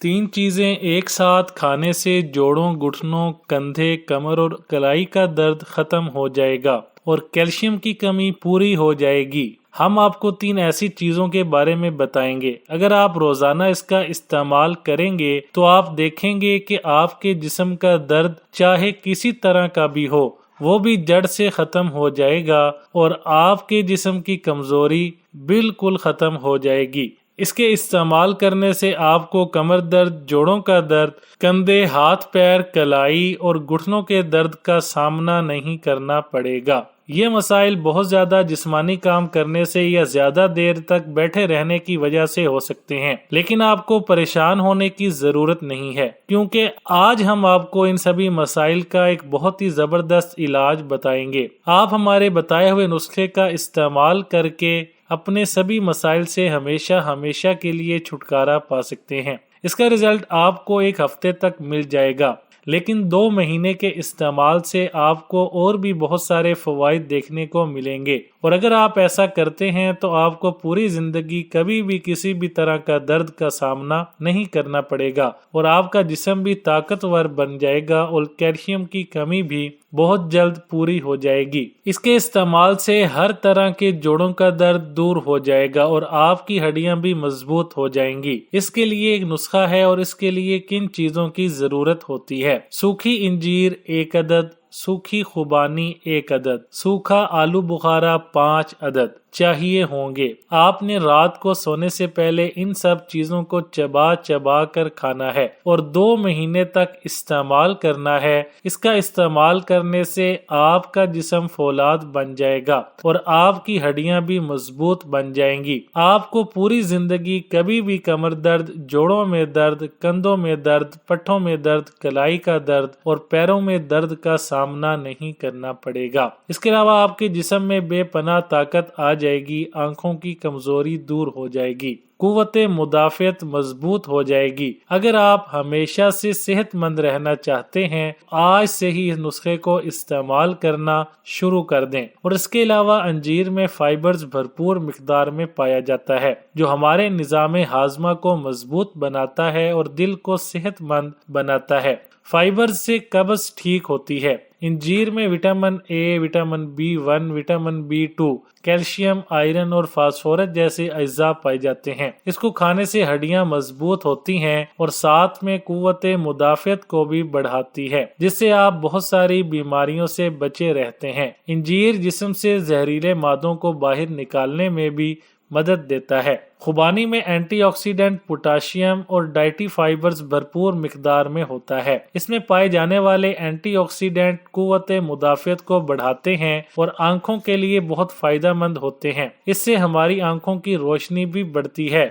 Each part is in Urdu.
3 چیزیں ایک ساتھ کھانے سے جوڑوں، گھٹنوں، کندھے، کمر اور کلائی کا درد ختم ہو جائے گا اور کیلشیم کی کمی پوری ہو جائے گی۔ ہم آپ کو 3 ایسی چیزوں کے بارے میں بتائیں گے، اگر آپ روزانہ اس کا استعمال کریں گے تو آپ دیکھیں گے کہ آپ کے جسم کا درد چاہے کسی طرح کا بھی ہو وہ بھی جڑ سے ختم ہو جائے گا اور آپ کے جسم کی کمزوری بالکل ختم ہو جائے گی۔ اس کے استعمال کرنے سے آپ کو کمر درد، جوڑوں کا درد، کندھے، ہاتھ پیر، کلائی اور گھٹنوں کے درد کا سامنا نہیں کرنا پڑے گا۔ یہ مسائل بہت زیادہ جسمانی کام کرنے سے یا زیادہ دیر تک بیٹھے رہنے کی وجہ سے ہو سکتے ہیں، لیکن آپ کو پریشان ہونے کی ضرورت نہیں ہے، کیونکہ آج ہم آپ کو ان سبھی مسائل کا ایک بہت ہی زبردست علاج بتائیں گے۔ آپ ہمارے بتائے ہوئے نسخے کا استعمال کر کے اپنے سبھی مسائل سے ہمیشہ ہمیشہ کے لیے چھٹکارا پا سکتے ہیں۔ اس کا رزلٹ آپ کو 1 ہفتے تک مل جائے گا، لیکن 2 مہینے کے استعمال سے آپ کو اور بھی بہت سارے فوائد دیکھنے کو ملیں گے، اور اگر آپ ایسا کرتے ہیں تو آپ کو پوری زندگی کبھی بھی کسی بھی طرح کا درد کا سامنا نہیں کرنا پڑے گا، اور آپ کا جسم بھی طاقتور بن جائے گا اور کیلشیم کی کمی بھی بہت جلد پوری ہو جائے گی۔ اس کے استعمال سے ہر طرح کے جوڑوں کا درد دور ہو جائے گا اور آپ کی ہڈیاں بھی مضبوط ہو جائیں گی۔ اس کے لیے ایک نسخہ ہے، اور اس کے لیے کن چیزوں کی ضرورت ہوتی ہے؟ سوکھی انجیر 1 عدد، سوکھی خوبانی 1 عدد، سوکھا آلو بخارا 5 عدد چاہیے ہوں گے۔ آپ نے رات کو سونے سے پہلے ان سب چیزوں کو چبا چبا کر کھانا ہے اور 2 مہینے تک استعمال کرنا ہے۔ اس کا استعمال کرنے سے آپ کا جسم فولاد بن جائے گا اور آپ کی ہڈیاں بھی مضبوط بن جائیں گی۔ آپ کو پوری زندگی کبھی بھی کمر درد، جوڑوں میں درد، کندھوں میں درد، پٹھوں میں درد، کلائی کا درد اور پیروں میں درد کا سامنا نہیں کرنا پڑے گا۔ اس کے علاوہ آپ کے جسم میں بے پناہ طاقت آ جائے گی، آنکھوں کی کمزوری دور ہو جائے گی، قوت مدافعت مضبوط ہو جائے گی۔ اگر آپ ہمیشہ سے صحت مند رہنا چاہتے ہیں، آج سے ہی اس نسخے کو استعمال کرنا شروع کر دیں۔ اور اس کے علاوہ انجیر میں فائبرز بھرپور مقدار میں پایا جاتا ہے، جو ہمارے نظام ہاضمہ کو مضبوط بناتا ہے اور دل کو صحت مند بناتا ہے۔ فائبرز سے قبض ٹھیک ہوتی ہے۔ انجیر میں vitamin A, vitamin B1، vitamin B2، calcium, iron اور فاسفورس جیسے اجزاء پائے جاتے ہیں۔ اس کو کھانے سے ہڈیاں مضبوط ہوتی ہیں اور ساتھ میں قوت مدافعت کو بھی بڑھاتی ہے، جس سے آپ بہت ساری بیماریوں سے بچے رہتے ہیں۔ انجیر جسم سے زہریلے مادوں کو باہر نکالنے میں بھی مدد دیتا ہے۔ خوبانی میں اینٹی آکسیڈنٹ، پوٹاشیم اور ڈائٹی فائبرز بھرپور مقدار میں ہوتا ہے۔ اس میں پائے جانے والے اینٹی آکسیڈنٹ قوت مدافعت کو بڑھاتے ہیں اور آنکھوں کے لیے بہت فائدہ مند ہوتے ہیں۔ اس سے ہماری آنکھوں کی روشنی بھی بڑھتی ہے۔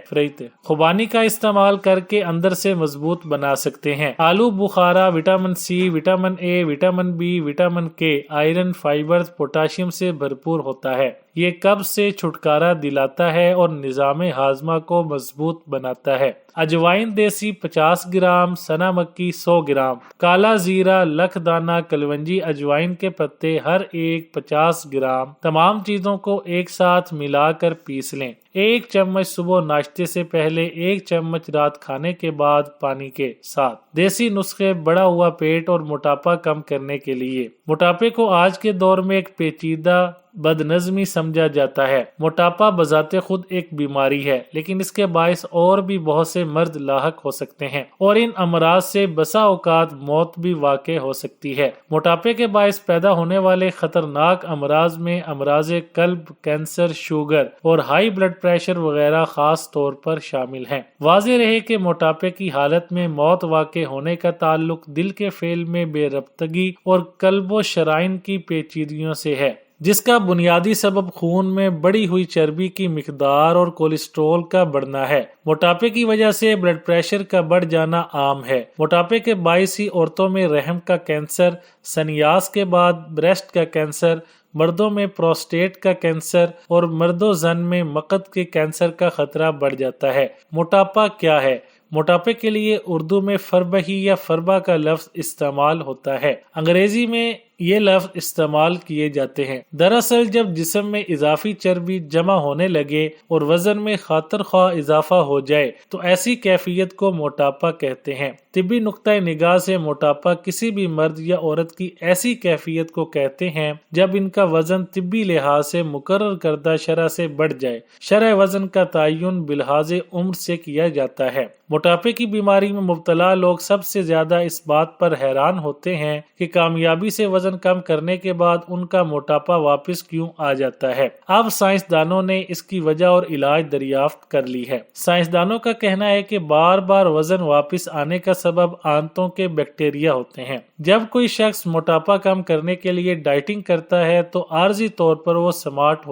خوبانی کا استعمال کر کے اندر سے مضبوط بنا سکتے ہیں۔ آلو بخارا vitamin C, vitamin A, vitamin B, vitamin K, iron, fibres, potassium سے بھرپور ہوتا ہے۔ یہ قبض سے چھٹکارا دلاتا ہے اور نظام ہاضمہ کو مضبوط بناتا ہے۔ اجوائن دیسی 50 گرام، سنا مکی 100 گرام، کالا زیرہ، لکھ دانہ، کلونجی، اجوائن کے پتے ہر ایک 50 گرام، تمام چیزوں کو ایک ساتھ ملا کر پیس لیں۔ 1 چمچ صبح ناشتے سے پہلے، 1 چمچ رات کھانے کے بعد پانی کے ساتھ۔ دیسی نسخے بڑا ہوا پیٹ اور موٹاپا کم کرنے کے لیے۔ موٹاپے کو آج کے دور میں ایک پیچیدہ بدنظمی سمجھا جاتا ہے۔ موٹاپا بذات خود ایک بیماری ہے، لیکن اس کے باعث اور بھی بہت سے مرض لاحق ہو سکتے ہیں اور ان امراض سے بسا اوقات موت بھی واقع ہو سکتی ہے۔ موٹاپے کے باعث پیدا ہونے والے خطرناک امراض میں امراض قلب، کینسر، شوگر اور ہائی بلڈ پریشر وغیرہ خاص طور پر شامل ہیں۔ واضح رہے کہ موٹاپے کی حالت میں موت واقع ہونے کا تعلق دل کے فعل میں بے ربطگی اور قلب و شرائین کی پیچیدگیوں سے ہے، جس کا بنیادی سبب خون میں بڑھی ہوئی چربی کی مقدار اور کولیسٹرول کا بڑھنا ہے۔ موٹاپے کی وجہ سے بلڈ پریشر کا بڑھ جانا عام ہے۔ موٹاپے کے باعث ہی عورتوں میں رحم کا کینسر، سنیاس کے بعد بریسٹ کا کینسر، مردوں میں پروسٹیٹ کا کینسر اور مرد و زن میں مقد کے کینسر کا خطرہ بڑھ جاتا ہے۔ موٹاپا کیا ہے؟ موٹاپے کے لیے اردو میں فربہی یا فربا کا لفظ استعمال ہوتا ہے۔ انگریزی میں یہ لفظ استعمال کیے جاتے ہیں۔ دراصل جب جسم میں اضافی چربی جمع ہونے لگے اور وزن میں خاطر خواہ اضافہ ہو جائے تو ایسی کیفیت کو موٹاپا کہتے ہیں۔ طبی نقطۂ نگاہ سے موٹاپا کسی بھی مرد یا عورت کی ایسی کیفیت کو کہتے ہیں جب ان کا وزن طبی لحاظ سے مقرر کردہ شرح سے بڑھ جائے۔ شرح وزن کا تعین بلحاظ عمر سے کیا جاتا ہے۔ موٹاپے کی بیماری میں مبتلا لوگ سب سے زیادہ اس بات پر حیران ہوتے ہیں کہ کامیابی سے وزن کم کرنے کے بعد ان کا موٹاپا واپس کیوں آ جاتا ہے۔ اب سائنسدانوں نے اس کی وجہ اور علاج دریافت کر لی ہے۔ سائنسدانوں کا کہنا ہے کہ بار بار وزن واپس آنے کا سبب آنتوں کے بیکٹیریا ہوتے ہیں۔ جب کوئی شخص موٹاپا کم کرنے کے لیے ڈائٹنگ کرتا ہے تو عارضی طور پر وہ سمارٹ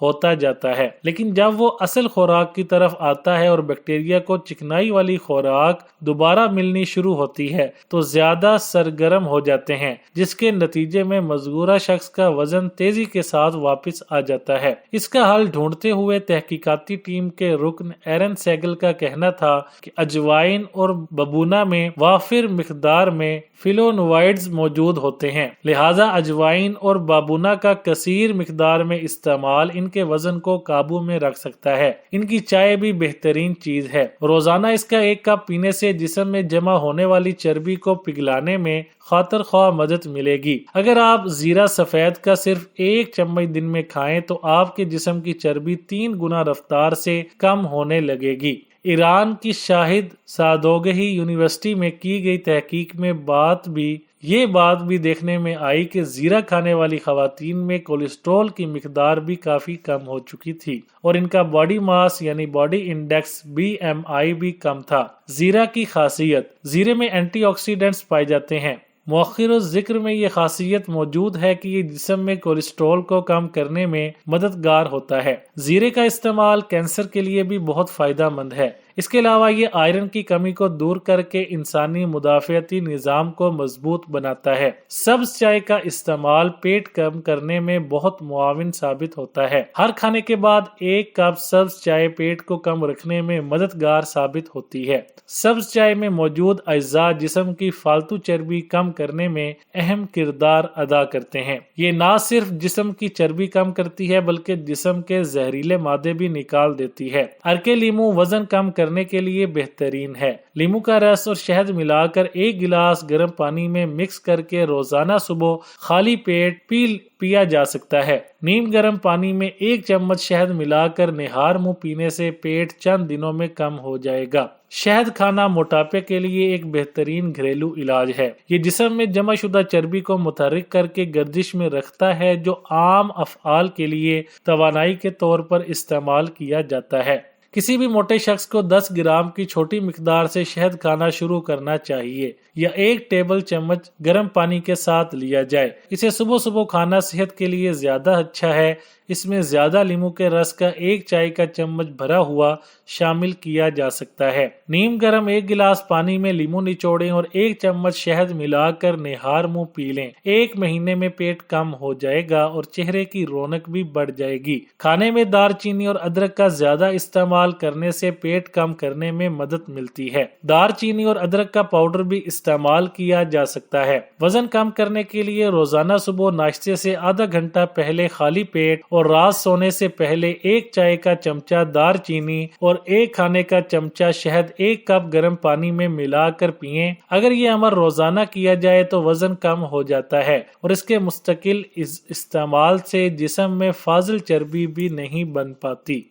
ہوتا جاتا ہے، لیکن جب وہ اصل خوراک کی طرف آتا ہے اور بیکٹیریا کو چکنائی والی خوراک دوبارہ ملنی شروع ہوتی ہے تو زیادہ سرگرم ہو جاتے ہیں، جس کے نتیجے میں مذکورہ شخص کا وزن تیزی کے ساتھ واپس آ جاتا ہے۔ اس کا حل ڈھونڈتے ہوئے تحقیقاتی ٹیم کے رکن ایرن سیگل کا کہنا تھا کہ اجوائن اور ببونا میں وافر مقدار میں فلونوائڈز موجود ہوتے ہیں، لہٰذا اجوائن اور بابونا کا کثیر مقدار میں استعمال ان کے وزن کو قابو میں رکھ سکتا ہے۔ ان کی چائے بھی بہترین چیز ہے۔ روزانہ اس کا 1 کپ پینے سے جسم میں جمع ہونے والی چربی کو پگھلانے میں خاطر خواہ مدد ملے گی۔ اگر آپ زیرہ سفید کا صرف 1 چمچ دن میں کھائیں تو آپ کے جسم کی چربی 3 گنا رفتار سے کم ہونے لگے گی۔ ایران کی شاہد سادوگہی یونیورسٹی میں کی گئی تحقیق میں یہ بات بھی دیکھنے میں آئی کہ زیرہ کھانے والی خواتین میں کولیسٹرول کی مقدار بھی کافی کم ہو چکی تھی اور ان کا باڈی ماس یعنی باڈی انڈیکس BMI بھی کم تھا۔ زیرہ کی خاصیت: زیرے میں اینٹی آکسیڈنٹس پائے جاتے ہیں۔ مؤخر الذکر میں یہ خاصیت موجود ہے کہ یہ جسم میں کولیسٹرول کو کم کرنے میں مددگار ہوتا ہے۔ زیرے کا استعمال کینسر کے لیے بھی بہت فائدہ مند ہے۔ اس کے علاوہ یہ آئرن کی کمی کو دور کر کے انسانی مدافعتی نظام کو مضبوط بناتا ہے۔ سبز چائے کا استعمال پیٹ کم کرنے میں بہت معاون ثابت ہوتا ہے۔ ہر کھانے کے بعد 1 کپ سبز چائے پیٹ کو کم رکھنے میں مددگار ثابت ہوتی ہے۔ سبز چائے میں موجود اجزاء جسم کی فالتو چربی کم کرنے میں اہم کردار ادا کرتے ہیں۔ یہ نہ صرف جسم کی چربی کم کرتی ہے بلکہ جسم کے زہریلے مادے بھی نکال دیتی ہے۔ عرق لیمو وزن کم کرنے کے لیے بہترین ہے۔ لیمو کا رس اور شہد ملا کر 1 گلاس گرم پانی میں مکس کر کے روزانہ صبح خالی پیٹ پیا جا سکتا ہے۔ نیم گرم پانی میں 1 چمچ شہد ملا کر نہار منہ پینے سے پیٹ چند دنوں میں کم ہو جائے گا۔ شہد کھانا موٹاپے کے لیے ایک بہترین گھریلو علاج ہے۔ یہ جسم میں جمع شدہ چربی کو متحرک کر کے گردش میں رکھتا ہے جو عام افعال کے لیے توانائی کے طور پر استعمال کیا جاتا ہے۔ کسی بھی موٹے شخص کو 10 گرام کی چھوٹی مقدار سے شہد کھانا شروع کرنا چاہیے یا 1 ٹیبل چمچ گرم پانی کے ساتھ لیا جائے۔ اسے صبح صبح کھانا صحت کے لیے زیادہ اچھا ہے۔ اس میں زیادہ لیمو کے رس کا 1 چائے کا چمچ بھرا ہوا شامل کیا جا سکتا ہے۔ نیم گرم 1 گلاس پانی میں لیمو نچوڑیں اور 1 چمچ شہد ملا کر نہار منہ پی لیں۔ 1 مہینے میں پیٹ کم ہو جائے گا اور چہرے کی رونق بھی بڑھ جائے گی۔ کھانے میں دار چینی اور ادرک کا زیادہ استعمال کرنے سے پیٹ کم کرنے میں مدد ملتی ہے۔ دار چینی اور ادرک کا پاؤڈر بھی استعمال کیا جا سکتا ہے۔ وزن کم کرنے کے لیے روزانہ صبح ناشتے سے آدھا گھنٹہ پہلے خالی پیٹ اور رات سونے سے پہلے 1 چائے کا چمچہ دار چینی اور 1 کھانے کا چمچہ شہد 1 کپ گرم پانی میں ملا کر پئیں۔ اگر یہ عمل روزانہ کیا جائے تو وزن کم ہو جاتا ہے اور اس کے مستقل استعمال سے جسم میں فاضل چربی بھی نہیں بن پاتی۔